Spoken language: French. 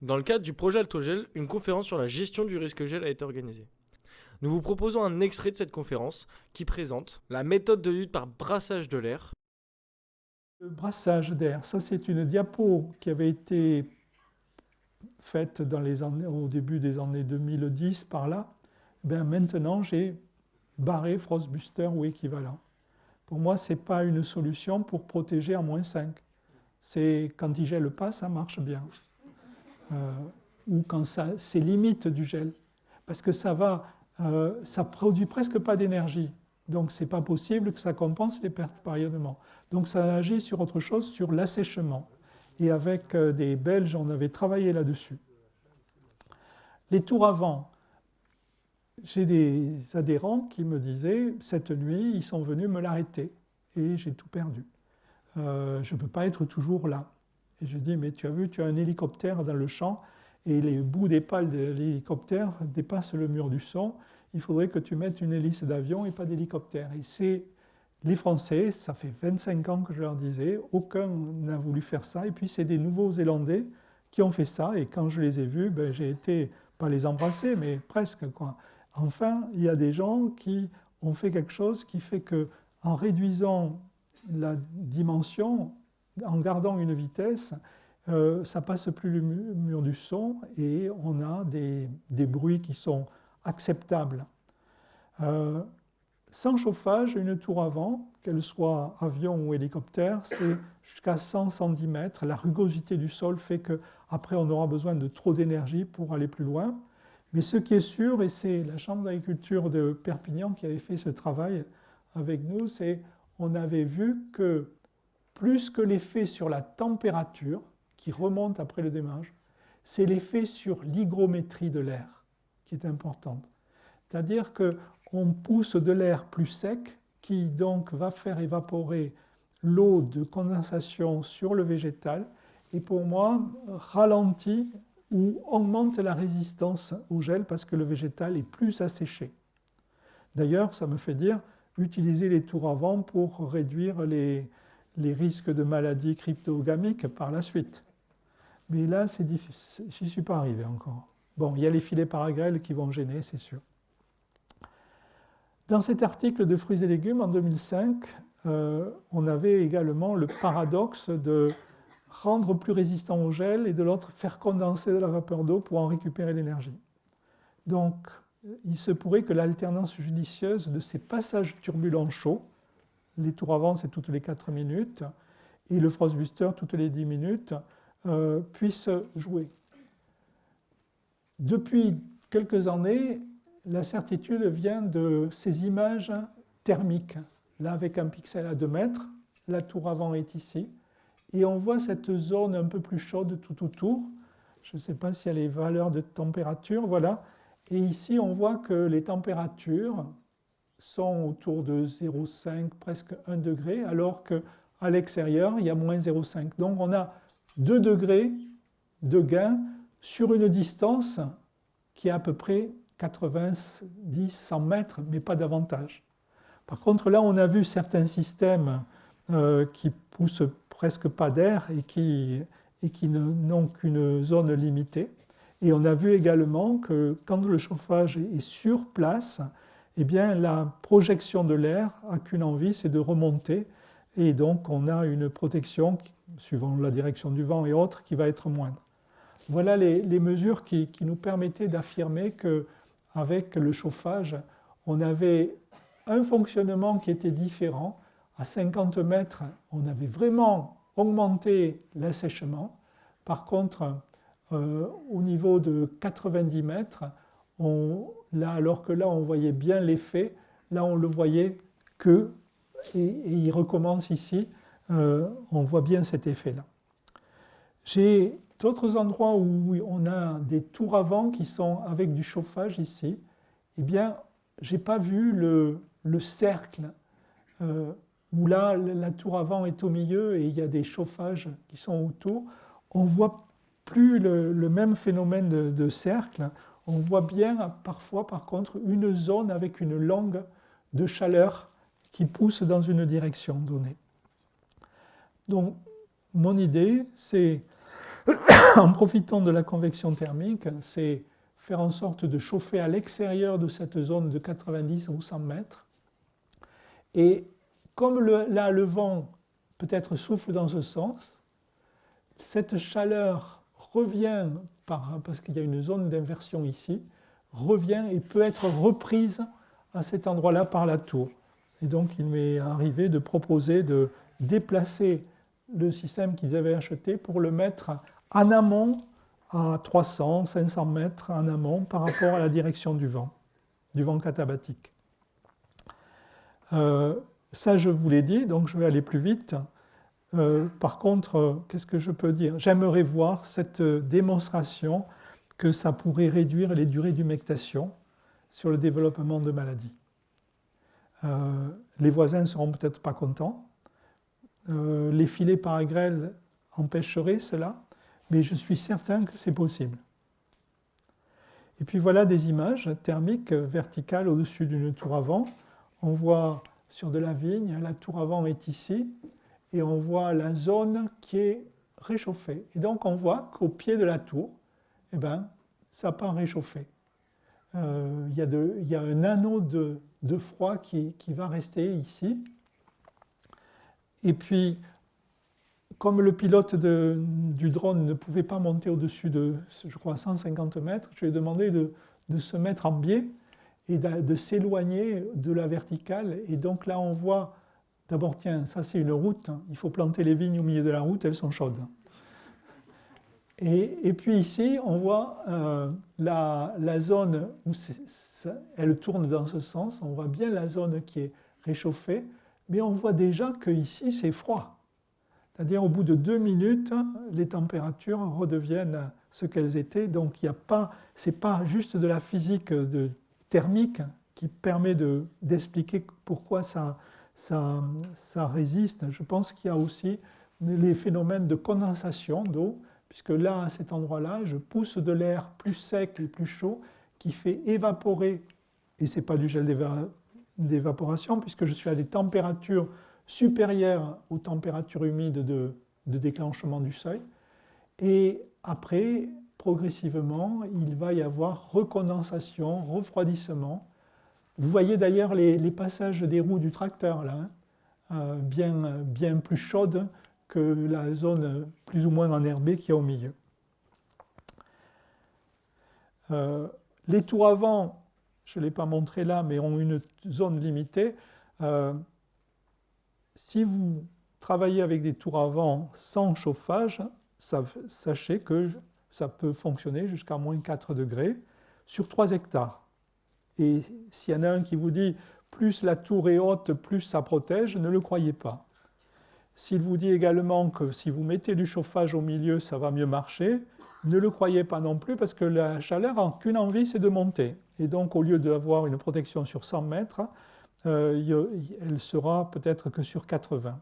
Dans le cadre du projet Altogel, une conférence sur la gestion du risque gel a été organisée. Nous vous proposons un extrait de cette conférence qui présente la méthode de lutte par brassage de l'air. Le brassage d'air, ça c'est une diapo qui avait été faite au début des années 2010 par là. Maintenant j'ai barré Frostbuster ou équivalent. Pour moi, ce n'est pas une solution pour protéger à -5. Quand il ne gèle pas, ça marche bien. Ou quand c'est limite du gel. Parce que ça produit presque pas d'énergie. Donc, ce n'est pas possible que ça compense les pertes par rayonnement. Donc, ça agit sur autre chose, sur l'assèchement. Et avec des Belges, on avait travaillé là-dessus. Les tours à vent. J'ai des adhérents qui me disaient, cette nuit, ils sont venus me l'arrêter. Et j'ai tout perdu. Je ne peux pas être toujours là. Et je dis, mais tu as vu, tu as un hélicoptère dans le champ, et les bouts des pales de l'hélicoptère dépassent le mur du son. Il faudrait que tu mettes une hélice d'avion et pas d'hélicoptère. Et c'est les Français, ça fait 25 ans que je leur disais, aucun n'a voulu faire ça. Et puis c'est des Nouveaux-Zélandais qui ont fait ça. Et quand je les ai vus, j'ai été, pas les embrasser, mais presque, quoi. Enfin, il y a des gens qui ont fait quelque chose qui fait qu'en réduisant la dimension, en gardant une vitesse, ça passe plus le mur du son et on a des bruits qui sont acceptables. Sans chauffage, une tour à vent, qu'elle soit avion ou hélicoptère, c'est jusqu'à 100-110 mètres. La rugosité du sol fait qu'après on aura besoin de trop d'énergie pour aller plus loin. Mais ce qui est sûr, et c'est la Chambre d'agriculture de Perpignan qui avait fait ce travail avec nous, c'est qu'on avait vu que plus que l'effet sur la température, qui remonte après le démarrage, c'est l'effet sur l'hygrométrie de l'air qui est importante. C'est-à-dire qu'on pousse de l'air plus sec, qui donc va faire évaporer l'eau de condensation sur le végétal, et pour moi, ralentit ou augmente la résistance au gel parce que le végétal est plus asséché. D'ailleurs, ça me fait dire, utiliser les tours à vent pour réduire les risques de maladies cryptogamiques par la suite. Mais là, c'est difficile. J'y suis pas arrivé encore. Bon, il y a les filets paragrèles qui vont gêner, c'est sûr. Dans cet article de Fruits et légumes, en 2005, on avait également le paradoxe de rendre plus résistant au gel et de l'autre faire condenser de la vapeur d'eau pour en récupérer l'énergie. Donc, il se pourrait que l'alternance judicieuse de ces passages turbulents chauds, les tours à vent c'est toutes les 4 minutes, et le Frostbuster toutes les 10 minutes, puisse jouer. Depuis quelques années, la certitude vient de ces images thermiques. Là, avec un pixel à 2 mètres, la tour à vent est ici, et on voit cette zone un peu plus chaude tout autour. Je ne sais pas s'il y a les valeurs de température, voilà. Et ici, on voit que les températures sont autour de 0,5, presque 1 degré, alors qu'à l'extérieur, il y a moins 0,5. Donc on a 2 degrés de sur une distance qui est à peu près 90-100 mètres, mais pas davantage. Par contre, là, on a vu certains systèmes qui poussent presque pas d'air et qui n'ont qu'une zone limitée. Et on a vu également que quand le chauffage est sur place, eh bien, la projection de l'air n'a qu'une envie, c'est de remonter. Et donc, on a une protection, suivant la direction du vent et autres, qui va être moindre. Voilà les mesures qui nous permettaient d'affirmer qu'avec le chauffage, on avait un fonctionnement qui était différent. À 50 mètres, on avait vraiment augmenté l'assèchement. Par contre, au niveau de 90 mètres, alors que là, on voyait bien l'effet, là, on le voyait que, et il recommence ici, on voit bien cet effet-là. J'ai d'autres endroits où on a des tours à vent qui sont avec du chauffage ici. Eh bien, je n'ai pas vu le cercle où là, la tour à vent est au milieu et il y a des chauffages qui sont autour. On ne voit plus le même phénomène de cercle. On voit bien parfois, par contre, une zone avec une langue de chaleur qui pousse dans une direction donnée. Donc, mon idée, c'est en profitant de la convection thermique, c'est faire en sorte de chauffer à l'extérieur de cette zone de 90 ou 100 mètres. Et comme là, le vent peut-être souffle dans ce sens, cette chaleur revient, parce qu'il y a une zone d'inversion ici, revient et peut être reprise à cet endroit-là par la tour. Et donc il m'est arrivé de proposer de déplacer le système qu'ils avaient acheté pour le mettre en amont, à 300, 500 mètres en amont par rapport à la direction du vent katabatique. Ça, je vous l'ai dit, donc je vais aller plus vite. Par contre, qu'est-ce que je peux dire? J'aimerais voir cette démonstration que ça pourrait réduire les durées d'humectation sur le développement de maladies. Les voisins ne seront peut-être pas contents. Les filets par grêle empêcheraient cela, mais je suis certain que c'est possible. Et puis voilà des images thermiques verticales au-dessus d'une tour à vent. On voit sur de la vigne, la tour à vent est ici, et on voit la zone qui est réchauffée. Et donc on voit qu'au pied de la tour, eh ben, ça n'a pas réchauffé. Il y a un anneau de froid qui va rester ici. Et puis, comme le pilote du drone ne pouvait pas monter au-dessus de, je crois, 150 mètres, je lui ai demandé de se mettre en biais et de s'éloigner de la verticale. Et donc là, on voit, d'abord, tiens, ça c'est une route, il faut planter les vignes au milieu de la route, elles sont chaudes. Et puis ici, on voit la zone où elle tourne dans ce sens, on voit bien la zone qui est réchauffée, mais on voit déjà qu'ici, c'est froid. C'est-à-dire, au bout de 2 minutes, les températures redeviennent ce qu'elles étaient. Donc, ce n'est pas juste de la physique thermique qui permet d'expliquer pourquoi ça résiste. Je pense qu'il y a aussi les phénomènes de condensation d'eau, puisque là, à cet endroit-là, je pousse de l'air plus sec et plus chaud qui fait évaporer, et ce n'est pas du gel d'évaporation, puisque je suis à des températures supérieures aux températures humides de déclenchement du seuil. Et après, progressivement, il va y avoir recondensation, refroidissement. Vous voyez d'ailleurs les passages des roues du tracteur, là, hein, bien plus chaudes que la zone plus ou moins enherbée qu'il y a au milieu. Les tours à vent, je ne l'ai pas montré là, mais ont une zone limitée. Si vous travaillez avec des tours à vent sans chauffage, sachez que ça peut fonctionner jusqu'à moins 4 degrés sur 3 hectares. Et s'il y en a un qui vous dit plus la tour est haute, plus ça protège, ne le croyez pas. S'il vous dit également que si vous mettez du chauffage au milieu, ça va mieux marcher, ne le croyez pas non plus parce que la chaleur n'a qu'une envie, c'est de monter. Et donc, au lieu d'avoir une protection sur 100 mètres, elle sera peut-être que sur 80.